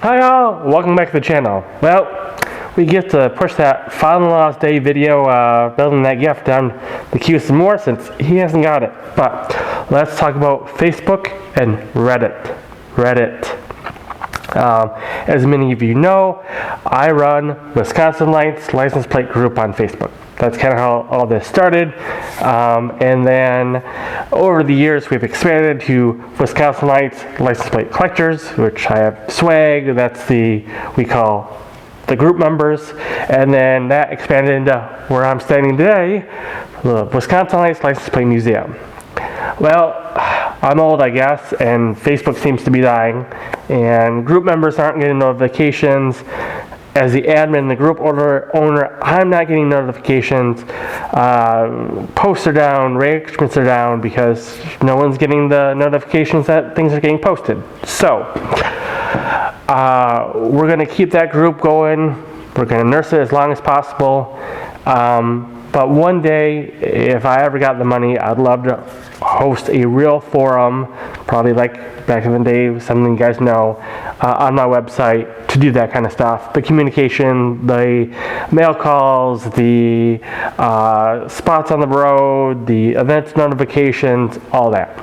Hi all, welcome back to the channel. Well, we get to push that Father Law's Day video building that gift down the queue some more since he hasn't got it. But let's talk about Facebook and Reddit. As many of you know, I run Wisconsinites license plate group on Facebook. That's kind of how all this started. And then over the years, we've expanded to Wisconsinites license plate collectors, which I have swag. That's we call the group members. And then that expanded into where I'm standing today, the Wisconsinites license plate museum. Well, I'm old, I guess, and Facebook seems to be dying, and group members aren't getting notifications. As the admin, the group owner, I'm not getting notifications. Posts are down, reactions are down because no one's getting the notifications that things are getting posted. So, we're going to keep that group going. We're going to nurse it as long as possible. But one day, if I ever got the money, I'd love to host a real forum, probably like back in the day, some of you guys know, on my website to do that kind of stuff. The communication, the mail calls, the spots on the road, the events notifications, all that.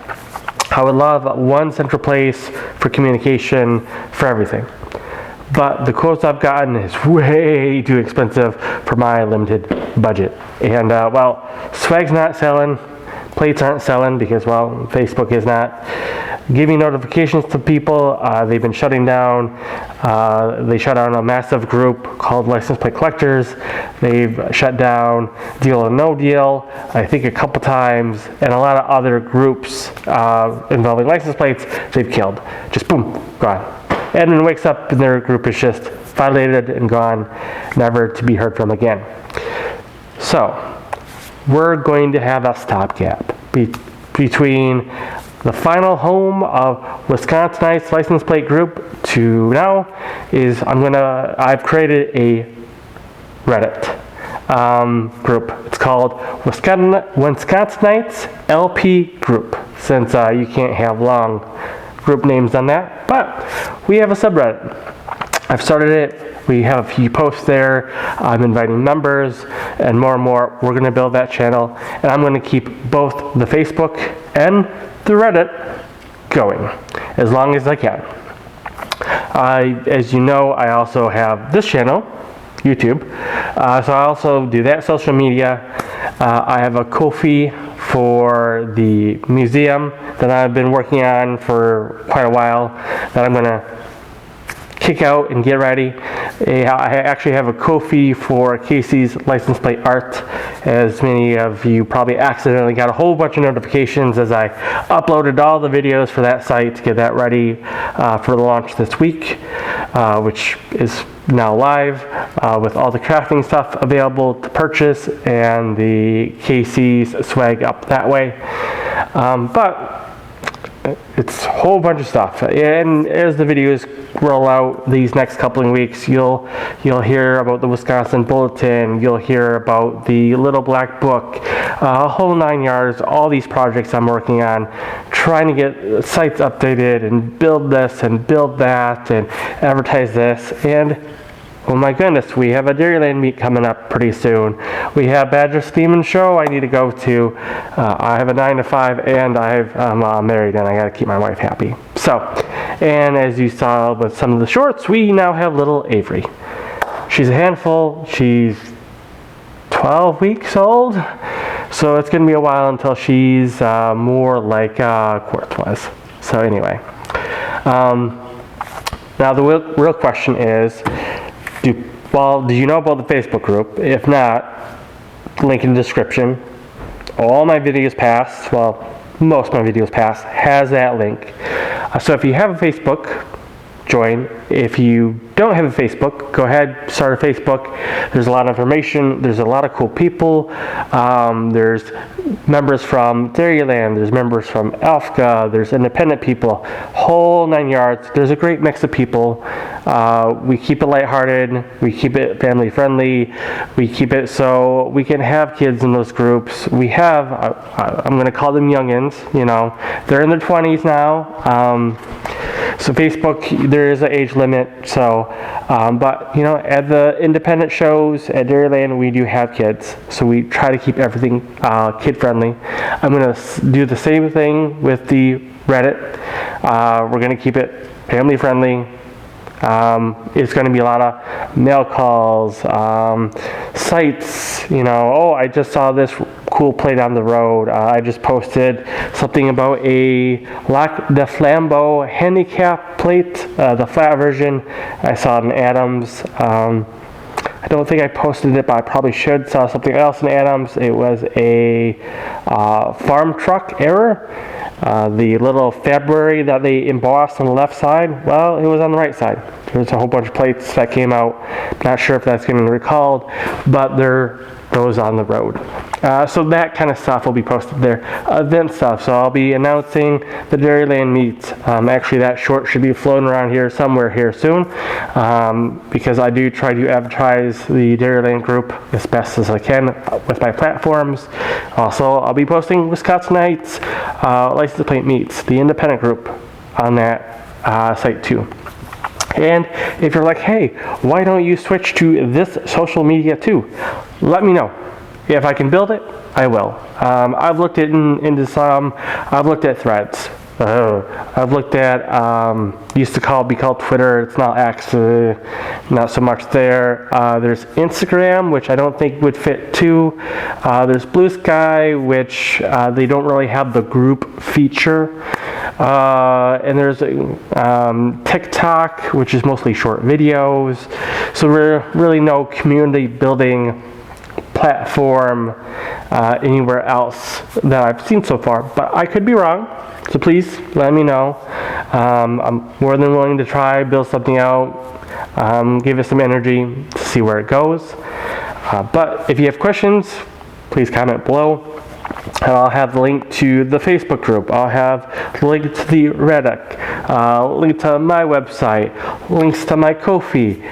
I would love one central place for communication for everything. But the quotes I've gotten is way too expensive for my limited budget. And well, swag's not selling, plates aren't selling because, well, Facebook is not giving notifications to people. They've been shutting down. They shut down a massive group called License Plate Collectors. They've shut down Deal or No Deal, I think a couple times, and a lot of other groups involving license plates they've killed. Just boom, gone. Admin wakes up and their group is just violated and gone, never to be heard from again. So, we're going to have a stopgap between the final home of Wisconsinites license plate group to now is I've created a Reddit group. It's called Wisconsinites LP group, since you can't have long group names on that, but we have a subreddit. I've started it. We have a few posts there. I'm inviting members and more. We're going to build that channel, and I'm going to keep both the Facebook and the Reddit going as long as I can. As you know, I also have this channel, YouTube, so I also do that social media. I have a Ko-fi for the museum that I've been working on for quite a while that I'm going to kick out and get ready. I actually have a Ko-fi for Casey's license plate art. As many of you probably accidentally got a whole bunch of notifications as I uploaded all the videos for that site to get that ready for the launch this week, which is now live with all the crafting stuff available to purchase and the Casey's swag up that way. But it's a whole bunch of stuff, and as the videos roll out these next couple of weeks, you'll hear about the Wisconsin Bulletin, you'll hear about the Little Black Book, a whole 9 yards, all these projects I'm working on, trying to get sites updated and build this and build that and advertise this. And oh my goodness, we have a Dairyland meet coming up pretty soon. We have Badger Steam and Show I need to go to. I have a 9 to 5 and I'm married and I got to keep my wife happy. So, and as you saw with some of the shorts, we now have little Avery. She's a handful. She's 12 weeks old. So it's going to be a while until she's more like Quartz was. So anyway. Now the real question is, do you know about the Facebook group? If not, link in the description. All my videos past, well, most of my videos past has that link. So if you have a Facebook, join. If you don't have a Facebook, go ahead, start a Facebook. There's a lot of information. There's a lot of cool people. There's members from Dairyland. There's members from Alfka. There's independent people. Whole 9 yards. There's a great mix of people. We keep it lighthearted. We keep it family friendly. We keep it so we can have kids in those groups. We have, I'm going to call them youngins. You know, they're in their 20s now. So Facebook, there is an age limit. So, but you know, at the independent shows at Dairyland, we do have kids. So we try to keep everything kid friendly. I'm gonna do the same thing with the Reddit. We're gonna keep it family friendly. It's going to be a lot of mail calls, sites, you know, oh, I just saw this cool play down the road. I just posted something about a Lac de Flambeau handicap plate, the flat version. I saw it in Adams. I don't think I posted it, but I probably should. Saw something else in Adams. It was a farm truck error. The little February that they embossed on the left side, well, it was on the right side. There's a whole bunch of plates that came out. Not sure if that's getting recalled, but they're those on the road. So that kind of stuff will be posted there. Event stuff, so I'll be announcing the Dairyland meet. Actually, that short should be floating around here somewhere here soon, because I do try to advertise the Dairyland group as best as I can with my platforms. Also, I'll be posting Wisconsinites license plate meets, the independent group, on that site too. And if you're like, hey, why don't you switch to this social media too? Let me know. If I can build it, I will. I've looked into some. I've looked at Threads. I've looked at, used to be called Twitter. It's not X, not so much there. There's Instagram, which I don't think would fit too. There's Blue Sky, which they don't really have the group feature. And there's TikTok, which is mostly short videos. So really no community building platform anywhere else that I've seen so far. But I could be wrong. So please let me know. I'm more than willing to try, build something out, give it some energy to see where it goes. But if you have questions, please comment below. And I'll have the link to the Facebook group. I'll have the link to the Reddit, link to my website, links to my Ko-fi,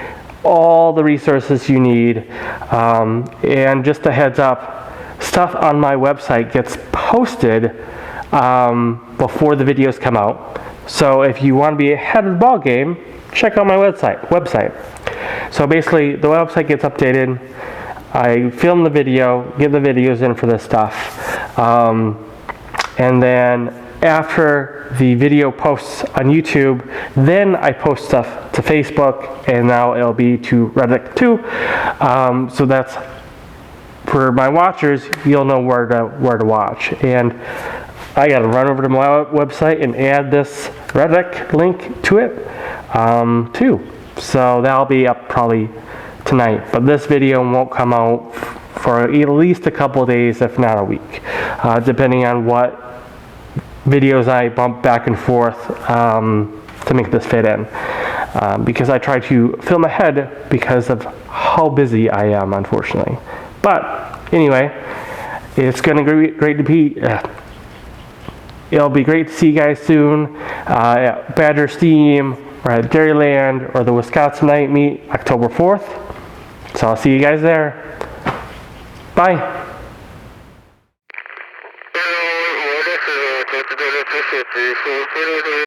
all the resources you need. And just a heads up, stuff on my website gets posted before the videos come out. So if you want to be ahead of the ball game, check out my website. So basically, the website gets updated. I film the video, get the videos in for this stuff, and then after the video posts on YouTube, then I post stuff to Facebook, and now it'll be to Reddit too. So that's for my watchers. You'll know where to watch. And I got to run over to my website and add this Reddit link to it too. So that'll be up probably tonight, but this video won't come out for at least a couple of days, if not a week, depending on what videos I bump back and forth to make this fit in, because I try to film ahead because of how busy I am, unfortunately. But anyway, it's going to be great to be. It'll be great to see you guys soon at Badger Steam or at Dairyland or the Wisconsinite meet October 4th. So I'll see you guys there. Bye.